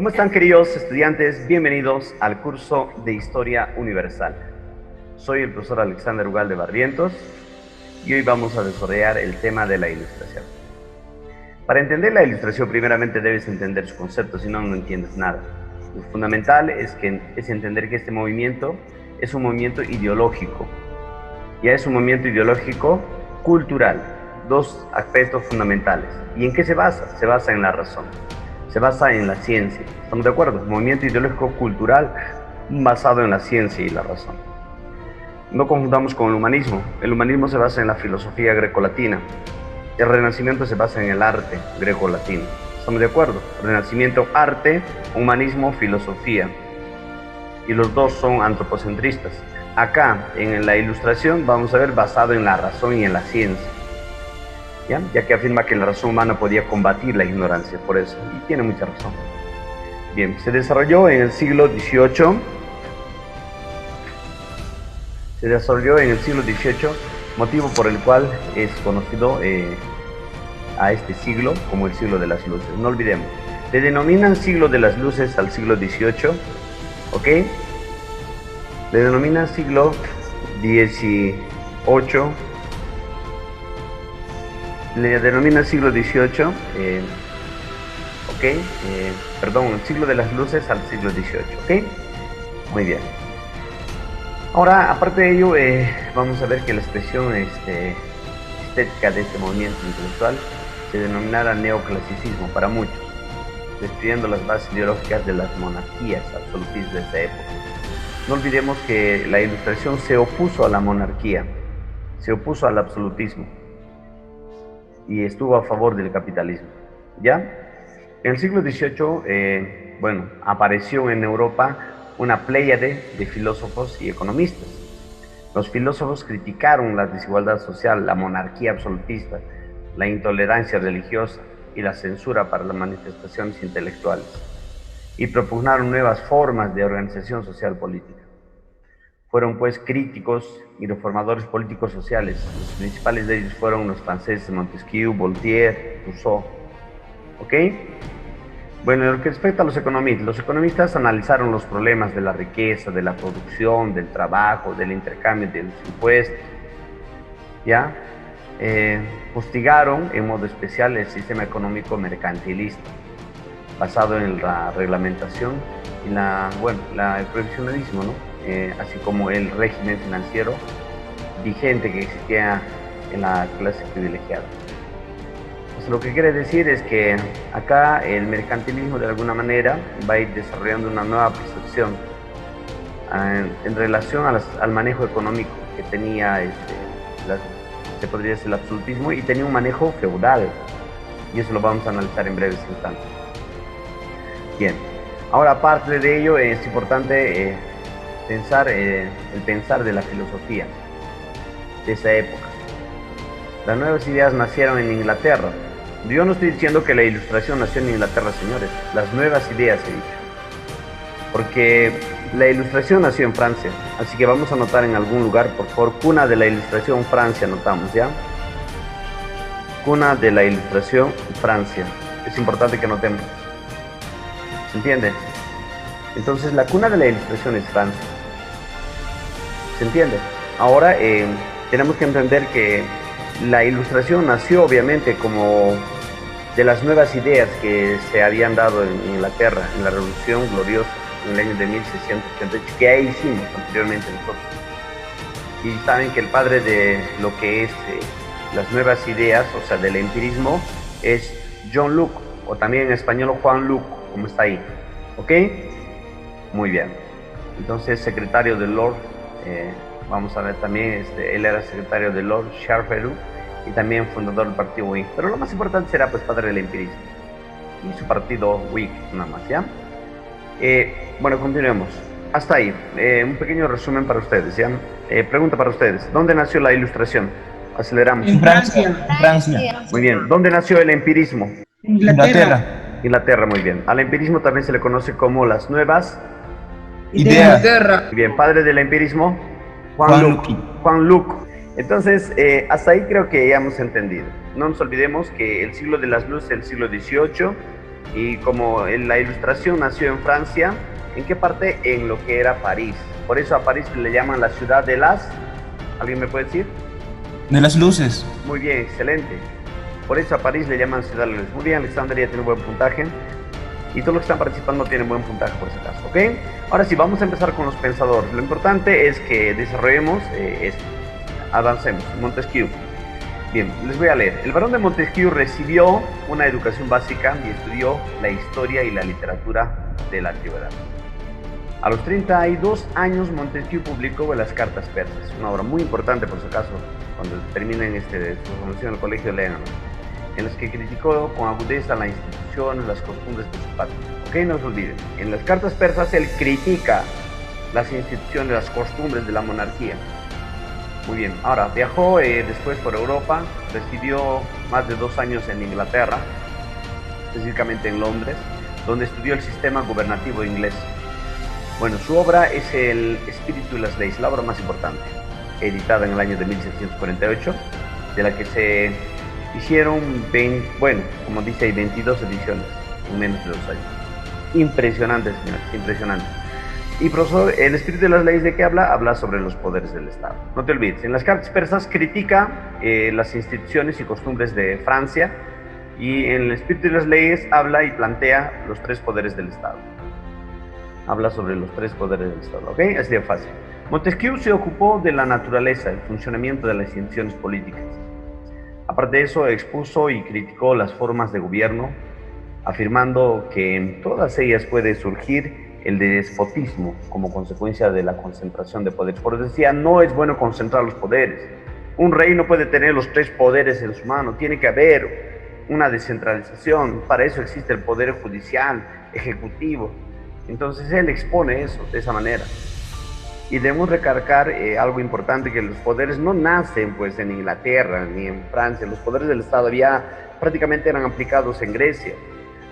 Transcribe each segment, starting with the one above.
¿Cómo están, queridos estudiantes? Bienvenidos al curso de Historia Universal. Soy el profesor Alexander Ugalde Barrientos y hoy vamos a desarrollar el tema de la ilustración. Para entender la ilustración, primeramente debes entender su concepto, si no, no entiendes nada. Lo fundamental es entender que este movimiento es un movimiento ideológico. Ya es un movimiento ideológico cultural. Dos aspectos fundamentales. ¿Y en qué se basa? Se basa en la razón. Se basa en la ciencia. ¿Estamos de acuerdo? Movimiento ideológico cultural basado en la ciencia y la razón. No confundamos con el humanismo. El humanismo se basa en la filosofía grecolatina. El Renacimiento se basa en el arte grecolatino. ¿Estamos de acuerdo? Renacimiento, arte, humanismo, filosofía. Y los dos son antropocentristas. Acá, en la ilustración, vamos a ver basado en la razón y en la ciencia. Ya que afirma que la razón humana podía combatir la ignorancia, por eso, y tiene mucha razón. Bien, se desarrolló en el siglo XVIII. Se desarrolló en el siglo XVIII, motivo por el cual es conocido a este siglo como el siglo de las luces. No olvidemos, le denominan siglo de las luces al siglo XVIII, ¿ok? Le denominan siglo XVIII. Le denomina siglo XVIII, perdón, el siglo de las luces al siglo XVIII, muy bien. Ahora, aparte de ello, vamos a ver que la expresión estética de este movimiento intelectual se denominará neoclasicismo para muchos, destruyendo las bases ideológicas de las monarquías absolutistas de esa época. No olvidemos que la ilustración se opuso a la monarquía, se opuso al absolutismo y estuvo a favor del capitalismo, ¿ya? En el siglo XVIII, apareció en Europa una pléyade de filósofos y economistas. Los filósofos criticaron la desigualdad social, la monarquía absolutista, la intolerancia religiosa y la censura para las manifestaciones intelectuales, y propugnaron nuevas formas de organización social política. Fueron pues críticos y reformadores políticos sociales. Los principales de ellos fueron los franceses Montesquieu, Voltaire, Rousseau. ¿Ok? Bueno, en lo que respecta a los economistas analizaron los problemas de la riqueza, de la producción, del trabajo, del intercambio de los impuestos. ¿Ya? Hostigaron en modo especial el sistema económico mercantilista, basado en la reglamentación y el prohibicionalismo, ¿no? Así como el régimen financiero vigente que existía en la clase privilegiada. Pues lo que quiere decir es que acá el mercantilismo de alguna manera va a ir desarrollando una nueva percepción en relación al manejo económico que tenía, se podría decir, el absolutismo, y tenía un manejo feudal, y eso lo vamos a analizar en breves instantes. Bien, ahora aparte de ello es importante el pensar de la filosofía de esa época. Las nuevas ideas nacieron en Inglaterra. Yo no estoy diciendo que la ilustración nació en Inglaterra, señores. Las nuevas ideas he dicho. Porque la ilustración nació en Francia. Así que vamos a anotar en algún lugar, por favor, cuna de la ilustración, Francia, anotamos, ¿ya? Cuna de la ilustración, Francia. Es importante que anotemos. ¿Se entiende? Entonces, la cuna de la ilustración es Francia. ¿Se entiende? Ahora tenemos que entender que la ilustración nació obviamente como de las nuevas ideas que se habían dado en Inglaterra, en la Revolución Gloriosa, en el año de 1688, que ahí hicimos anteriormente nosotros. Y saben que el padre de lo que es las nuevas ideas, o sea, del empirismo, es John Locke, o también en español Juan Locke, como está ahí. ¿Ok? Muy bien. Entonces, secretario de Lord, vamos a ver también, él era secretario de Lord Sharperu y también fundador del partido Whig. Pero lo más importante será, pues, padre del empirismo y su partido Whig, nada más, ¿ya? Continuemos. Hasta ahí. Un pequeño resumen para ustedes, ¿ya? Pregunta para ustedes. ¿Dónde nació la ilustración? Aceleramos. En Francia. Francia. Muy bien. ¿Dónde nació el empirismo? Inglaterra. Inglaterra, muy bien. Al empirismo también se le conoce como las nuevas Ideas. Muy bien. Padre del empirismo, Juan Locke. Entonces, hasta ahí creo que ya hemos entendido. No nos olvidemos que el siglo de las luces es el siglo XVIII Y como la ilustración nació en Francia, ¿en qué parte? En lo que era París. Por eso a París le llaman la ciudad de las... ¿Alguien me puede decir? De las luces. Muy bien, excelente. Por eso a París le llaman ciudad de las luces. Muy bien, Alexander ya tiene un buen puntaje. Y todos los que están participando tienen buen puntaje por ese caso, ¿ok? Ahora sí, vamos a empezar con los pensadores. Lo importante es que desarrollemos esto. Avancemos. Montesquieu. Bien, les voy a leer. El barón de Montesquieu recibió una educación básica y estudió la historia y la literatura de la antigüedad. A los 32 años, Montesquieu publicó las Cartas Persas, una obra muy importante, por si acaso, cuando terminen su formación en el colegio, léanlo, en las que criticó con agudeza la institución, las costumbres de su patria. Ok, no se olviden, en las Cartas Persas él critica las instituciones, las costumbres de la monarquía. Muy bien, ahora viajó después por Europa, residió más de 2 años en Inglaterra, específicamente en Londres, donde estudió el sistema gubernativo inglés. Bueno, su obra es El Espíritu y las Leyes, la obra más importante, editada en el año de 1748, de la que se hicieron, como dice, hay 22 ediciones en menos de 2 años. Impresionante, señores, impresionante. Y profesor, El Espíritu de las Leyes, ¿de qué habla? Habla sobre los poderes del Estado. No te olvides, en las Cartas Persas critica las instituciones y costumbres de Francia, y en El Espíritu de las Leyes habla y plantea los 3 poderes del Estado. Habla sobre los 3 poderes del Estado, ¿ok? Así de fácil. Montesquieu se ocupó de la naturaleza, el funcionamiento de las instituciones políticas. Aparte de eso, expuso y criticó las formas de gobierno, afirmando que en todas ellas puede surgir el despotismo como consecuencia de la concentración de poderes. Por eso decía, no es bueno concentrar los poderes. Un rey no puede tener los 3 poderes en su mano, tiene que haber una descentralización. Para eso existe el poder judicial, ejecutivo. Entonces él expone eso de esa manera. Y debemos recalcar algo importante, que los poderes no nacen pues en Inglaterra ni en Francia. Los poderes del Estado ya prácticamente eran aplicados en Grecia.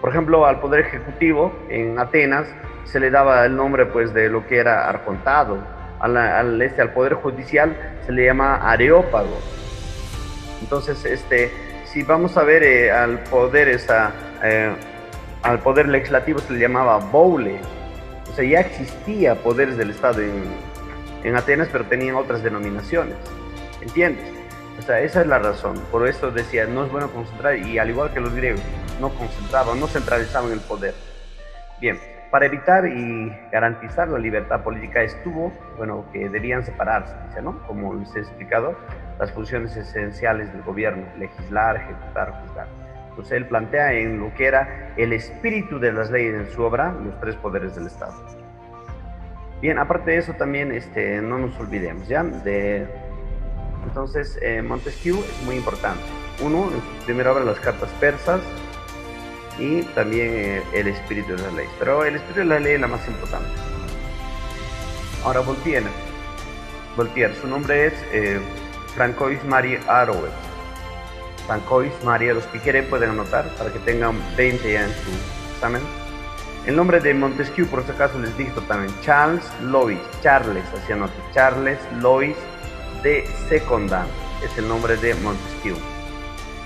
Por ejemplo, al poder ejecutivo en Atenas se le daba el nombre pues de lo que era arcontado. Al poder judicial se le llama areópago. Entonces, si vamos a ver al poder legislativo se le llamaba boule. O sea, ya existía poderes del Estado en Atenas, pero tenían otras denominaciones. ¿Entiendes? O sea, esa es la razón. Por eso decía, no es bueno concentrar, y al igual que los griegos, no concentraban, no centralizaban el poder. Bien, para evitar y garantizar la libertad política que debían separarse, ¿no? Como les he explicado, las funciones esenciales del gobierno: legislar, ejecutar, juzgar. Entonces él plantea en lo que era el espíritu de las leyes en su obra, los 3 poderes del Estado. Bien, aparte de eso también, no nos olvidemos, ¿ya? Entonces, Montesquieu es muy importante. Uno, en su primera obra, las Cartas Persas, y también el Espíritu de las Leyes. Pero el Espíritu de las Leyes es la más importante. Ahora, Voltaire, su nombre es Francois-Marie Arouet. Francois-Marie, los que quieren pueden anotar para que tengan 20 ya en su examen. El nombre de Montesquieu, por si acaso les dicto también, Charles Louis de Secondat, es el nombre de Montesquieu.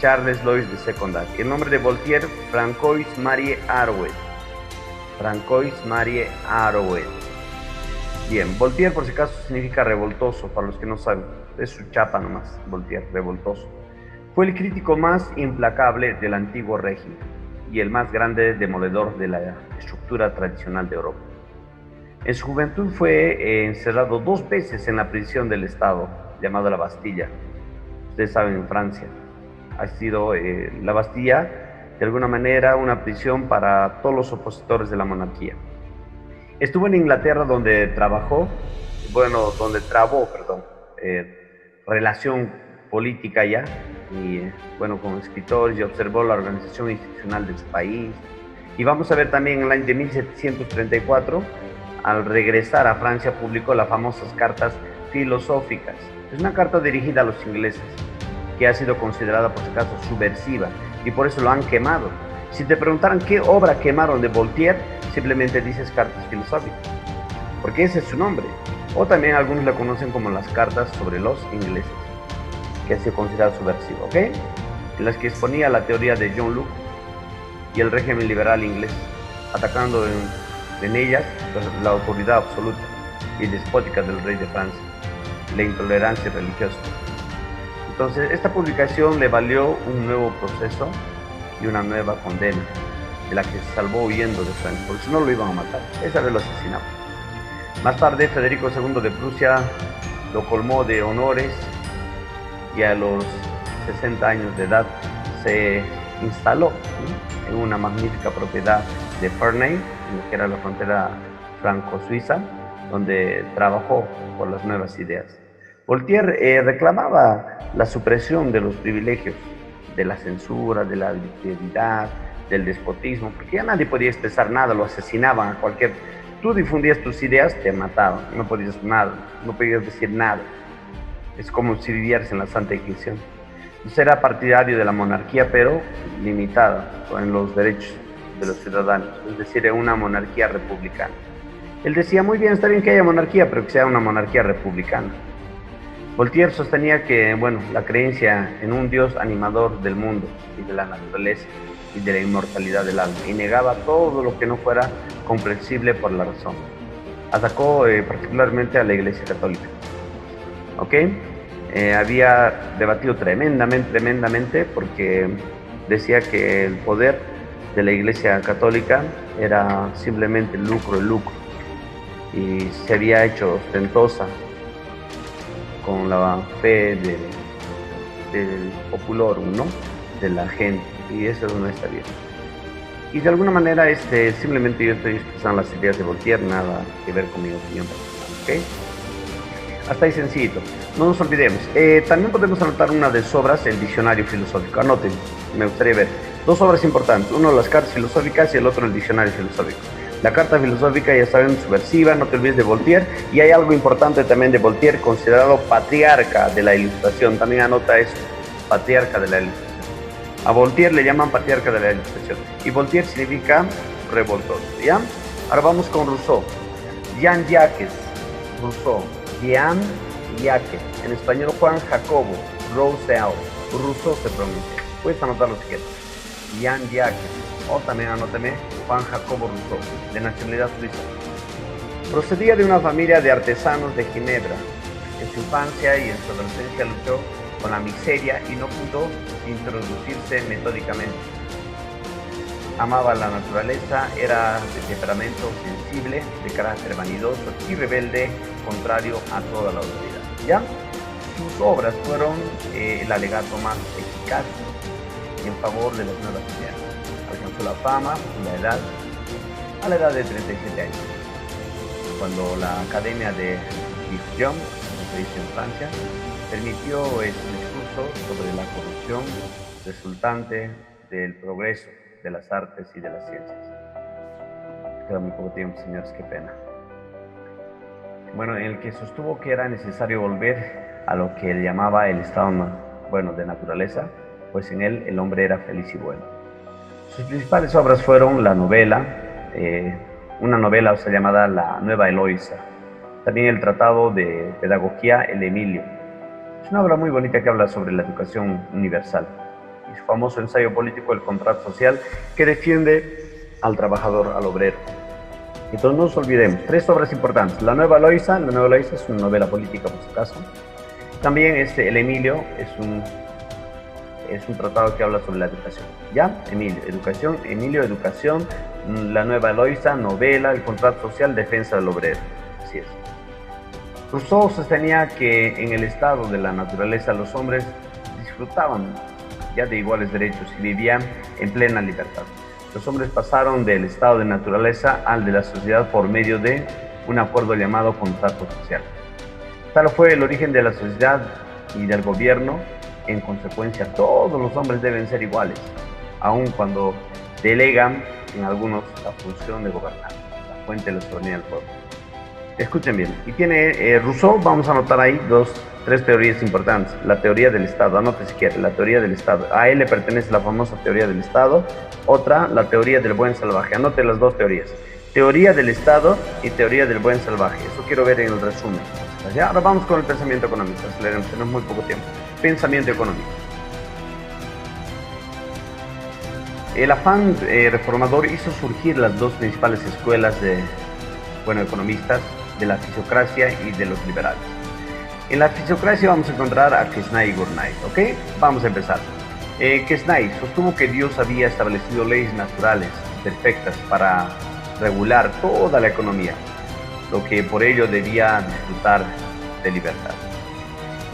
Charles Louis de Secondat. Y el nombre de Voltaire, Francois-Marie Arouet. Bien, Voltaire, por si acaso, significa revoltoso, para los que no saben. Es su chapa nomás, Voltaire, revoltoso. Fue el crítico más implacable del antiguo régimen y el más grande demoledor de la estructura tradicional de Europa. En su juventud fue encerrado 2 veces en la prisión del Estado, llamada la Bastilla. Ustedes saben, en Francia ha sido la Bastilla, de alguna manera, una prisión para todos los opositores de la monarquía. Estuvo en Inglaterra, donde trabó relación política ya, y con escritores, y observó la organización institucional de su país. Y vamos a ver también en el año de 1734, al regresar a Francia, publicó las famosas Cartas Filosóficas. Es una carta dirigida a los ingleses, que ha sido considerada, por si acaso, subversiva, y por eso lo han quemado. Si te preguntaran qué obra quemaron de Voltaire, simplemente dices Cartas Filosóficas, porque ese es su nombre. O también algunos la conocen como las Cartas sobre los ingleses, que ha sido considerado subversivo, ¿ok? En las que exponía la teoría de John Locke, y el régimen liberal inglés, atacando en ellas la autoridad absoluta y despótica del rey de Francia, la intolerancia religiosa. Entonces, esta publicación le valió un nuevo proceso y una nueva condena, de la que se salvó huyendo de Francia, porque si no lo iban a matar, esa vez lo asesinaban. Más tarde, Federico II de Prusia lo colmó de honores y a los 60 años de edad se instaló en una magnífica propiedad de Ferney, que era la frontera franco-suiza, donde trabajó por las nuevas ideas. Voltaire reclamaba la supresión de los privilegios, de la censura, de la arbitrariedad, del despotismo, porque ya nadie podía expresar nada, lo asesinaban a cualquier... Tú difundías tus ideas, te mataban, no podías nada, no podías decir nada. Es como si vivieras en la Santa Inquisición. Entonces era partidario de la monarquía, pero limitada en los derechos de los ciudadanos, es decir, en una monarquía republicana. Él decía, muy bien, está bien que haya monarquía, pero que sea una monarquía republicana. Voltaire sostenía que, bueno, la creencia en un Dios animador del mundo y de la naturaleza y de la inmortalidad del alma, y negaba todo lo que no fuera comprensible por la razón. Atacó particularmente a la Iglesia Católica. ¿Ok? Había debatido tremendamente, porque decía que el poder de la Iglesia Católica era simplemente el lucro, y se había hecho ostentosa con la fe del populorum, ¿no? De la gente, y eso no está bien. Y de alguna manera simplemente yo estoy expresando las ideas de Voltaire, nada que ver con mi opinión personal, ¿ok? Hasta ahí sencillito. No nos olvidemos. También podemos anotar una de sus obras, el Diccionario Filosófico. Anoten, me gustaría ver. Dos obras importantes, uno las cartas filosóficas y el otro el Diccionario Filosófico. La carta filosófica, ya saben, subversiva, no te olvides de Voltaire. Y hay algo importante también de Voltaire, considerado patriarca de la Ilustración. También anota eso, patriarca de la Ilustración. A Voltaire le llaman patriarca de la Ilustración. Y Voltaire significa revoltoso, ¿ya? Ahora vamos con Rousseau. Jean-Jacques Rousseau. Jean-Jacques. En español, Juan Jacobo Rousseau. Rousseau se pronuncia. Puedes anotarlo si quieres. Jean-Jacques. O también anóteme Juan Jacobo Rousseau, de nacionalidad suiza. Procedía de una familia de artesanos de Ginebra. En su infancia y en su adolescencia luchó con la miseria y no pudo introducirse metódicamente. Amaba la naturaleza, era de temperamento sensible, de carácter vanidoso y rebelde, contrario a toda la autoridad. ¿Ya? Sus obras fueron el alegato más eficaz en favor de las nuevas ideas. Alcanzó la fama a la edad de 37 años, cuando la Academia de Dijon, como se dice en Francia, permitió su discurso sobre la corrupción resultante del progreso de las artes y de las ciencias. Queda muy poco tiempo, señores, qué pena. Bueno, en el que sostuvo que era necesario volver a lo que él llamaba el estado de naturaleza, pues en él el hombre era feliz y bueno. Sus principales obras fueron la novela, una novela llamada La Nueva Eloísa, también el tratado de pedagogía El Emilio. Es una obra muy bonita que habla sobre la educación universal, y su famoso ensayo político El Contrato Social, que defiende al trabajador, al obrero. Entonces no nos olvidemos, tres obras importantes. La Nueva Eloísa es una novela política por su caso. También El Emilio es un tratado que habla sobre la educación. ¿Ya? Emilio, educación, La Nueva Eloísa, novela, El Contrato Social, defensa del obrero. Así es. Rousseau sostenía que en el estado de la naturaleza los hombres disfrutaban ya de iguales derechos y vivían en plena libertad. Los hombres pasaron del estado de naturaleza al de la sociedad por medio de un acuerdo llamado contrato social. Tal fue el origen de la sociedad y del gobierno. En consecuencia, todos los hombres deben ser iguales, aun cuando delegan en algunos la función de gobernar, la fuente de la soberanía del pueblo. Escuchen bien, y tiene Rousseau, vamos a anotar ahí tres teorías importantes. La teoría del Estado, anote si quiere, la teoría del Estado. A él le pertenece la famosa teoría del Estado. Otra, la teoría del buen salvaje. Anote las dos teorías. Teoría del Estado y teoría del buen salvaje. Eso quiero ver en el resumen. ¿Ya? Ahora vamos con el pensamiento económico. Aceleremos, tenemos muy poco tiempo. Pensamiento económico. El afán reformador hizo surgir las dos principales escuelas de, economistas, de la fisiocracia y de los liberales. En la fisiocracia vamos a encontrar a Quesnay y Gurnay, ¿ok? Vamos a empezar. Quesnay sostuvo que Dios había establecido leyes naturales perfectas para regular toda la economía, lo que por ello debía disfrutar de libertad.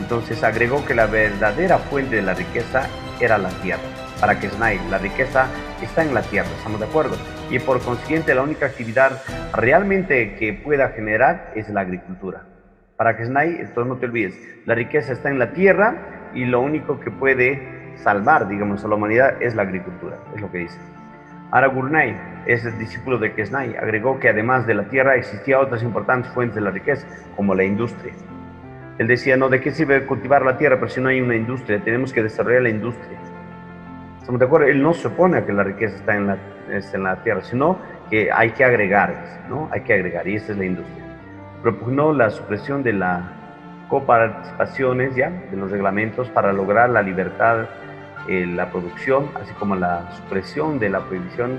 Entonces agregó que la verdadera fuente de la riqueza era la tierra. Para Quesnay, la riqueza está en la tierra, ¿estamos de acuerdo? Y por consiguiente, la única actividad realmente que pueda generar es la agricultura. Para Quesnay, entonces no te olvides, la riqueza está en la tierra y lo único que puede salvar, digamos, a la humanidad es la agricultura, es lo que dice. Ahora Gurnay, es el discípulo de Quesnay, agregó que además de la tierra existían otras importantes fuentes de la riqueza, como la industria. Él decía, no, ¿de qué sirve cultivar la tierra pero si no hay una industria? Tenemos que desarrollar la industria. ¿Estamos de acuerdo? Él no se opone a que la riqueza está en la tierra, sino que hay que agregar, ¿no? Hay que agregar, y esa es la industria. Propugnó la supresión de las coparticipaciones, ¿ya? De los reglamentos para lograr la libertad, la producción, así como la supresión de la prohibición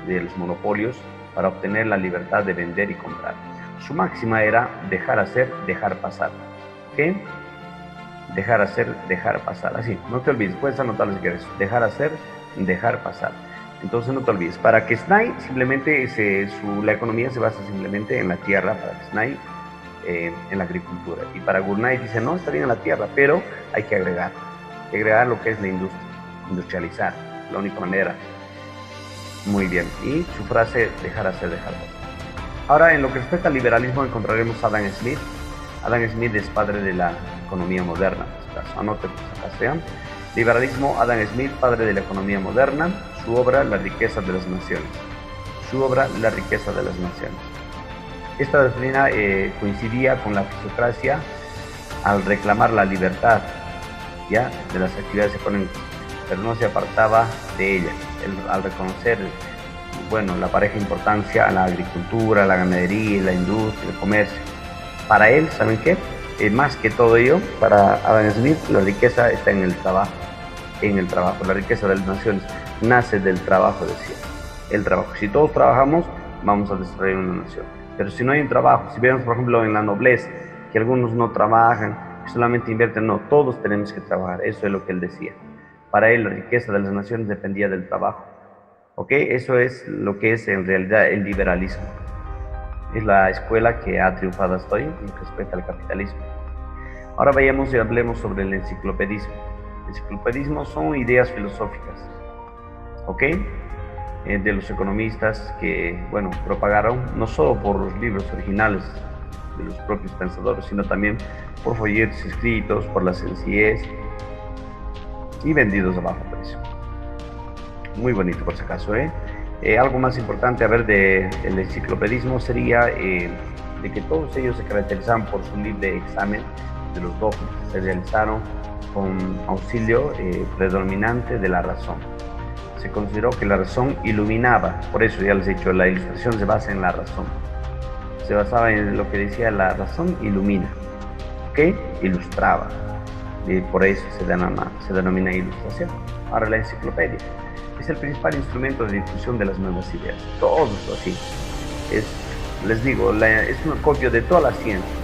de los monopolios para obtener la libertad de vender y comprar. Su máxima era dejar hacer, dejar pasar. ¿Ok? Dejar hacer, dejar pasar. Así, no te olvides, puedes anotarlo si quieres. Dejar hacer, dejar pasar. Entonces no te olvides. Para Quesnay, simplemente la economía se basa simplemente en la tierra, para Quesnay, en la agricultura. Y para Gurnay dice, no, está bien en la tierra, pero hay que agregar lo que es la industria, industrializar, la única manera. Muy bien. Y su frase, dejar hacer, dejar pasar. Ahora, en lo que respecta al liberalismo, encontraremos a Adam Smith. Adam Smith es padre de la economía moderna. Anote acá, liberalismo, Adam Smith, padre de la economía moderna. Su obra, La riqueza de las naciones. Su obra, La riqueza de las naciones. Esta doctrina coincidía con la fisiocracia al reclamar la libertad, ¿ya?, de las actividades económicas, pero no se apartaba de ella. Al reconocer, la pareja importancia a la agricultura, la ganadería, la industria, el comercio. Para él, ¿saben qué? Más que todo ello, para Adam Smith, la riqueza está en el trabajo. La riqueza de las naciones nace del trabajo, decía. El trabajo. Si todos trabajamos, vamos a desarrollar una nación. Pero si no hay un trabajo, si vemos, por ejemplo, en la nobleza, que algunos no trabajan, solamente invierten, no, todos tenemos que trabajar. Eso es lo que él decía. Para él, la riqueza de las naciones dependía del trabajo. ¿Ok? Eso es lo que es en realidad el liberalismo. Es la escuela que ha triunfado hasta hoy en respecto al capitalismo. Ahora vayamos y hablemos sobre el enciclopedismo. El enciclopedismo son ideas filosóficas, ¿ok? De los economistas que, propagaron no solo por los libros originales de los propios pensadores, sino también por folletos escritos, por la sencillez y vendidos a bajo precio. Muy bonito, por si acaso, algo más importante a ver del enciclopedismo sería de que todos ellos se caracterizaban por su libre examen de los dogmas. Se realizaron con auxilio predominante de la razón. Se consideró que la razón iluminaba, por eso ya les he dicho, la ilustración se basa en la razón. Se basaba en lo que decía la razón ilumina, ¿ok? Ilustraba. Y por eso se denomina ilustración. Ahora la enciclopedia es el principal instrumento de difusión de las nuevas ideas. Todo esto así. Les digo, es un copio de toda la ciencia.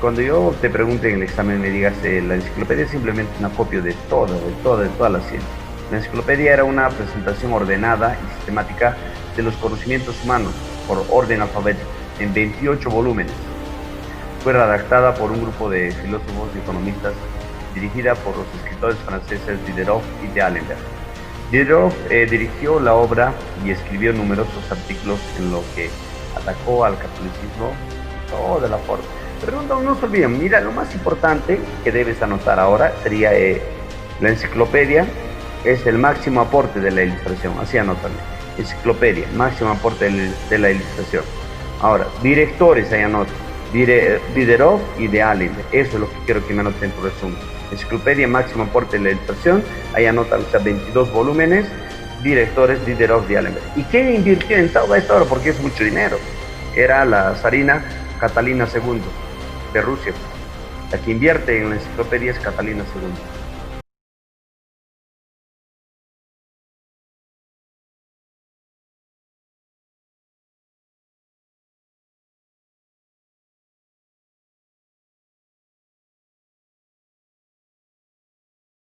Cuando yo te pregunte en el examen me digas, la enciclopedia es simplemente una copia de toda la ciencia. La enciclopedia era una presentación ordenada y sistemática de los conocimientos humanos por orden alfabético en 28 volúmenes. Fue redactada por un grupo de filósofos y economistas, dirigida por los escritores franceses Diderot y D'Alembert. Diderot dirigió la obra y escribió numerosos artículos en lo que atacó al catolicismo de toda la forma. Pero no se olviden, mira, lo más importante que debes anotar ahora sería la enciclopedia es el máximo aporte de la ilustración, así anótale. Enciclopedia, máximo aporte de la ilustración. Ahora, directores, ahí anotan. Diderot y D'Alembert, eso es lo que quiero que me anoten por resumen. Enciclopedia, máximo aporte de la ilustración, ahí anotan, 22 volúmenes, directores Diderot y D'Alembert. ¿Y quién invirtió en toda esta obra? Porque es mucho dinero. Era la zarina Catalina II de Rusia. La que invierte en la enciclopedia es Catalina II.